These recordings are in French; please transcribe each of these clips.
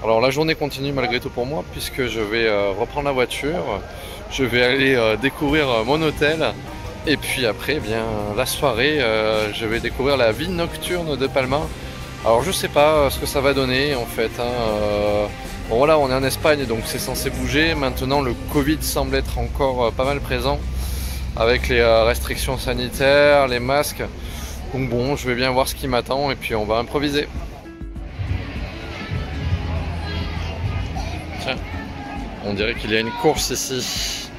Alors la journée continue malgré tout pour moi puisque je vais reprendre la voiture, je vais aller découvrir mon hôtel et puis après, eh bien, la soirée, je vais découvrir la vie nocturne de Palma. Alors je sais pas ce que ça va donner en fait. Bon voilà, on est en Espagne donc c'est censé bouger. Maintenant le Covid semble être encore pas mal présent avec les restrictions sanitaires, les masques. Donc bon, je vais bien voir ce qui m'attend et puis on va improviser. Tiens, on dirait qu'il y a une course ici.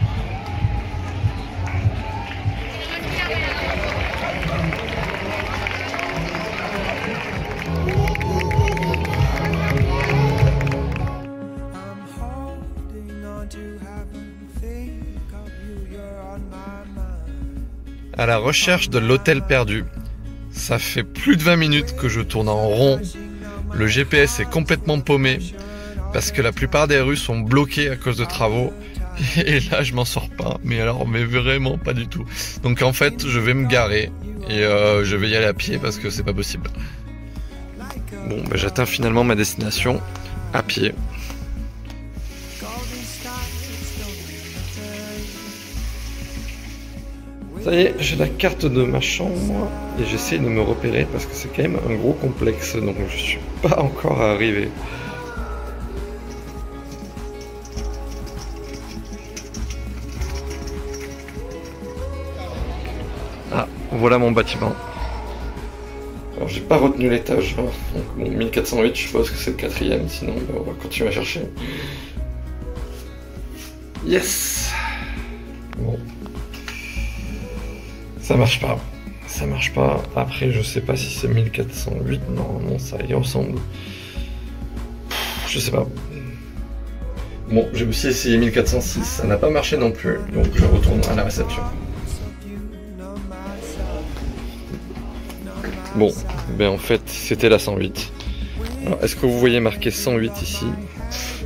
À la recherche de l'hôtel perdu. Ça fait plus de 20 minutes que je tourne en rond. Le GPS est complètement paumé parce que la plupart des rues sont bloquées à cause de travaux. Et là, je m'en sors pas. Mais alors, mais vraiment pas du tout. Donc en fait, je vais me garer et je vais y aller à pied parce que c'est pas possible. Bon, ben, j'atteins finalement ma destination à pied. Ça y est, j'ai la carte de ma chambre et j'essaie de me repérer parce que c'est quand même un gros complexe, donc je suis pas encore arrivé. Ah, voilà mon bâtiment. Alors j'ai pas retenu l'étage, hein. Donc bon, 1408, je suppose que c'est le 4e, sinon ben, on va continuer à chercher. Yes. Bon. Ça marche pas. Ça marche pas. Après, je sais pas si c'est 1408. Non, ça y ressemble. Je sais pas. Bon, j'ai aussi essayé 1406. Ça n'a pas marché non plus. Donc, je retourne à la réception. Bon, ben en fait, c'était la 108. Alors, est-ce que vous voyez marqué 108 ici?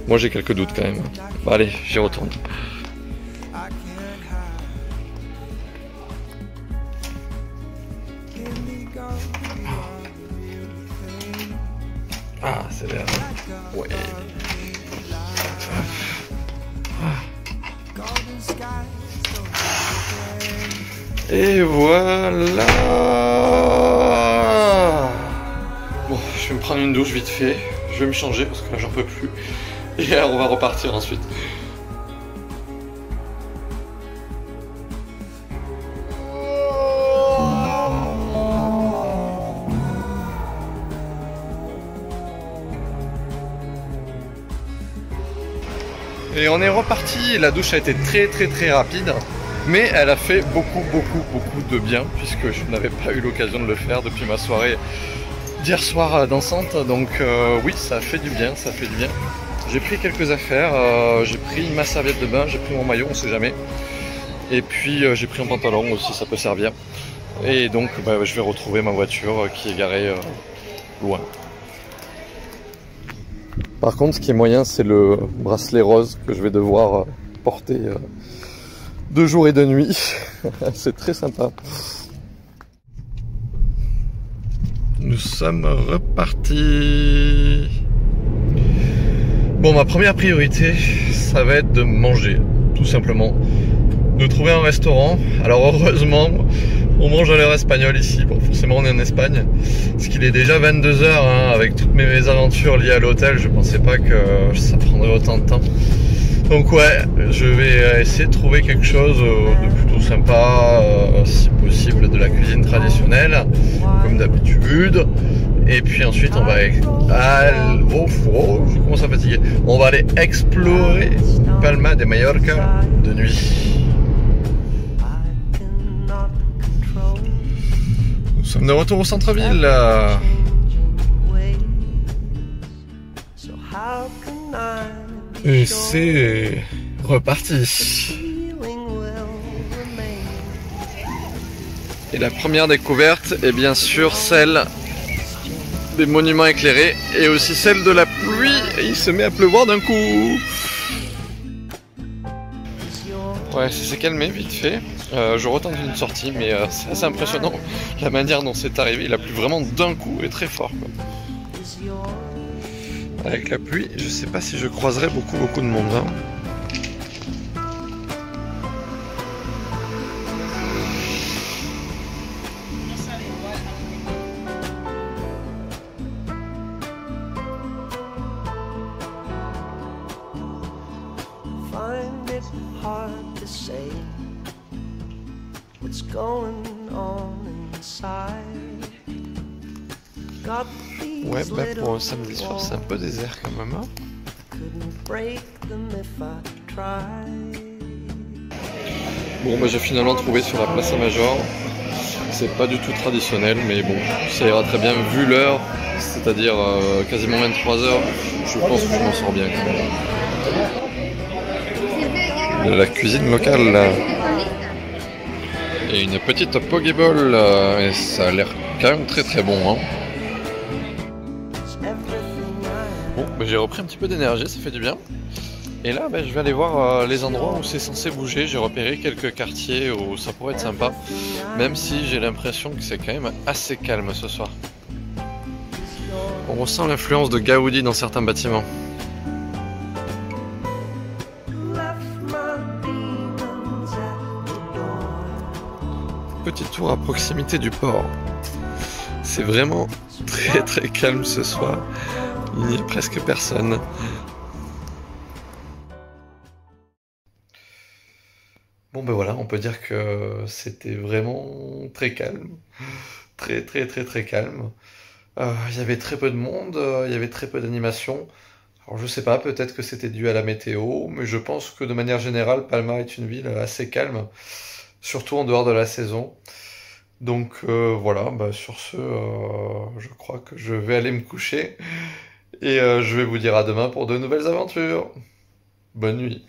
Moi, j'ai quelques doutes quand même. Bon, allez, j'y retourne. Ah, c'est là. Ouais. Et voilà. Bon, je vais me prendre une douche vite fait. Je vais me changer parce que là j'en peux plus. Et on va repartir ensuite. Et on est reparti, la douche a été très rapide, mais elle a fait beaucoup de bien, puisque je n'avais pas eu l'occasion de le faire depuis ma soirée d'hier soir dansante, donc oui, ça a fait du bien, ça fait du bien. J'ai pris quelques affaires, j'ai pris ma serviette de bain, j'ai pris mon maillot, on sait jamais, et puis j'ai pris un pantalon aussi, ça peut servir. Et donc bah, je vais retrouver ma voiture qui est garée loin. Par contre, ce qui est moyen, c'est le bracelet rose que je vais devoir porter de jour et de nuit. C'est très sympa. Nous sommes repartis. Bon, ma première priorité, ça va être de manger, tout simplement. De trouver un restaurant. Alors heureusement, on mange à l'heure espagnole ici. Bon, forcément, on est en Espagne. Parce qu'il est déjà 22 h, hein, avec toutes mes aventures liées à l'hôtel, je pensais pas que ça prendrait autant de temps. Donc ouais, je vais essayer de trouver quelque chose de plutôt sympa, si possible de la cuisine traditionnelle, comme d'habitude. Et puis ensuite, on va je commence à fatiguer. On va aller explorer Palma de Mallorca de nuit. Nous sommes de retour au centre-ville. Et c'est reparti. Et la première découverte est bien sûr celle des monuments éclairés et aussi celle de la pluie. Et il se met à pleuvoir d'un coup. Ouais, ça s'est calmé vite fait. Je retente une sortie, mais c'est assez impressionnant la manière dont c'est arrivé. Il a plu vraiment d'un coup et très fort, quoi. Avec la pluie, je sais pas si je croiserai beaucoup de monde. Hein. Find it hard to say what's going on inside. Ouais, bah pour un samedi soir, c'est un peu désert quand même. Hein. Bon, bah j'ai finalement trouvé sur la Plaza Major. C'est pas du tout traditionnel, mais bon, ça ira très bien vu l'heure, c'est-à-dire quasiment 23h. Je pense que je m'en sors bien quand même. De la cuisine locale là. Et une petite pokéball, et ça a l'air quand même très bon. Hein. Bon, bah, j'ai repris un petit peu d'énergie, ça fait du bien. Et là, bah, je vais aller voir les endroits où c'est censé bouger. J'ai repéré quelques quartiers où ça pourrait être sympa, même si j'ai l'impression que c'est quand même assez calme ce soir. On ressent l'influence de Gaudi dans certains bâtiments. Petit tour à proximité du port. C'est vraiment très calme ce soir. Il n'y a presque personne. Bon ben voilà, on peut dire que c'était vraiment très calme. Très calme. Il y avait très peu de monde, il y avait très peu d'animation. Alors je sais pas, peut-être que c'était dû à la météo, mais je pense que de manière générale, Palma est une ville assez calme, surtout en dehors de la saison. Donc voilà, bah, sur ce, je crois que je vais aller me coucher et je vais vous dire à demain pour de nouvelles aventures. Bonne nuit.